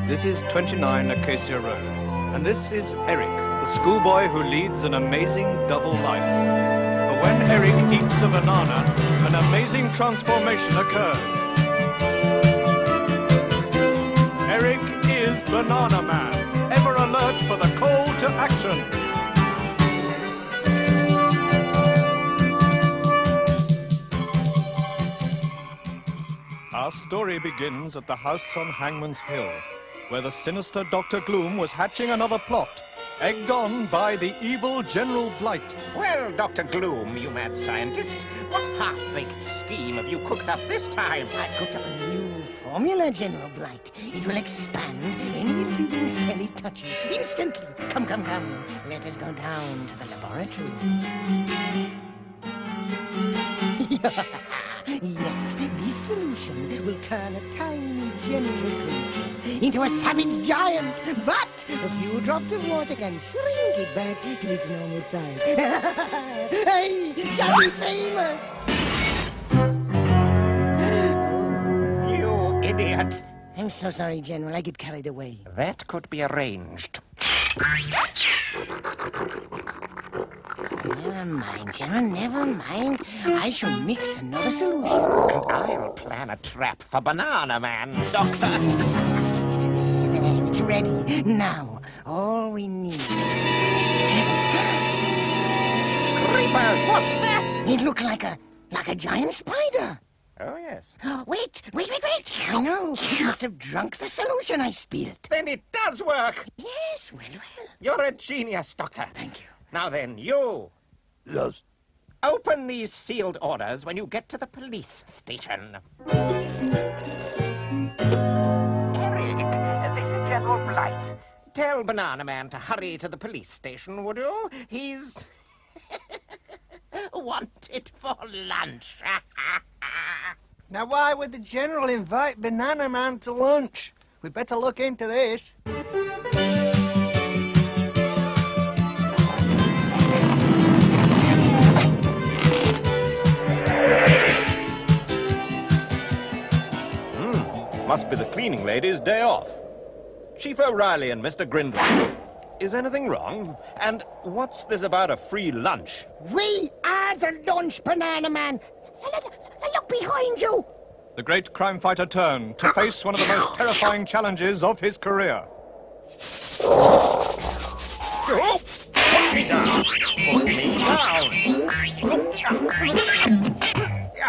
This is 29 Acacia Road, and this is Eric, the schoolboy who leads an amazing double life. For when Eric eats a banana, an amazing transformation occurs. Eric is Bananamen, ever alert for the call to action. Our story begins at the house on Hangman's Hill, where the sinister Dr. Gloom was hatching another plot, egged on by the evil General Blight. Well, Dr. Gloom, you mad scientist, what half-baked scheme have you cooked up this time? I've cooked up a new formula, General Blight. It will expand any living cell it touches instantly. Come. Let us go down to the laboratory. Yes, this solution will turn a tiny, gentle creature into a savage giant, but a few drops of water can shrink it back to its normal size. Hey, shall be famous! You idiot! I'm so sorry, General. I get carried away. That could be arranged. Never mind, General, never mind. I shall mix another solution. And I'll plan a trap for Bananamen, Doctor. It's ready. Now, all we need is... Creepers, what's that? It looked like a giant spider. Oh, yes. Wait. I know. You must have drunk the solution I spilled. Then it does work. Yes, well. You're a genius, Doctor. Thank you. Now then, you. Yes. Open these sealed orders when you get to the police station. Eric, this is General Blight. Tell Bananamen to hurry to the police station, would you? He's... wanted for lunch. Now, why would the General invite Bananamen to lunch? We'd better look into this. Must be the cleaning lady's day off. Chief O'Reilly and Mr. Grindle. Is anything wrong? And what's this about a free lunch? We are the lunch, Bananamen. Look behind you. The great crime fighter turned to face one of the most terrifying challenges of his career. Oh, put me down! Put me down!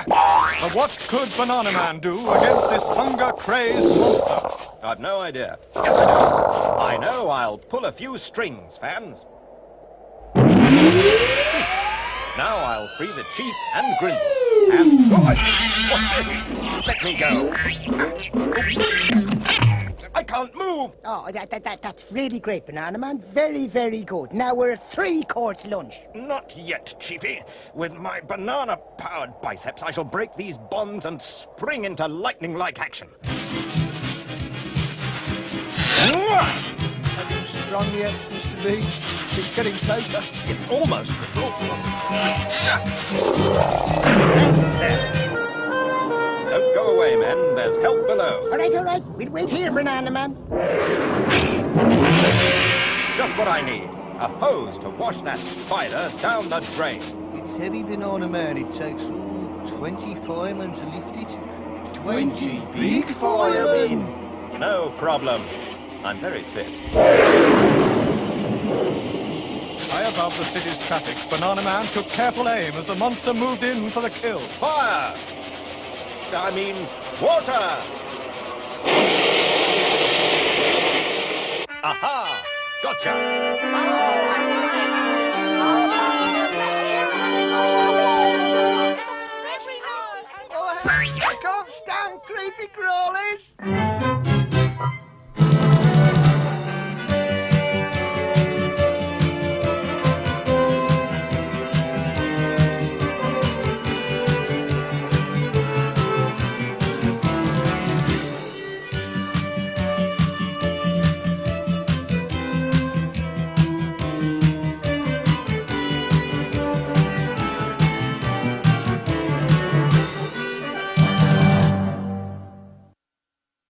But what could Bananamen do against this hunger-crazed monster? I've no idea. Yes, I do. I know I'll pull a few strings, fans. Now I'll free the Chief and Grindle. And... what's this? Let me go. I can't move. Oh, that's really great, Bananamen. Very, very good. Now we're a 3-course lunch. Not yet, Chiefy. With my banana-powered biceps, I shall break these bonds and spring into lightning-like action. Are you strong yet, Mr. B? It's getting closer. It's almost... There. Don't go away, men. There's help below. All right. We'll wait here, Bananamen. Just what I need. A hose to wash that spider down the drain. It's heavy, Bananamen. It takes 20 firemen to lift it. 20 big firemen! No problem. I'm very fit. High above the city's traffic, Bananamen took careful aim as the monster moved in for the kill. Fire! I mean, water! Aha! Gotcha! I can't stand creepy crawlies!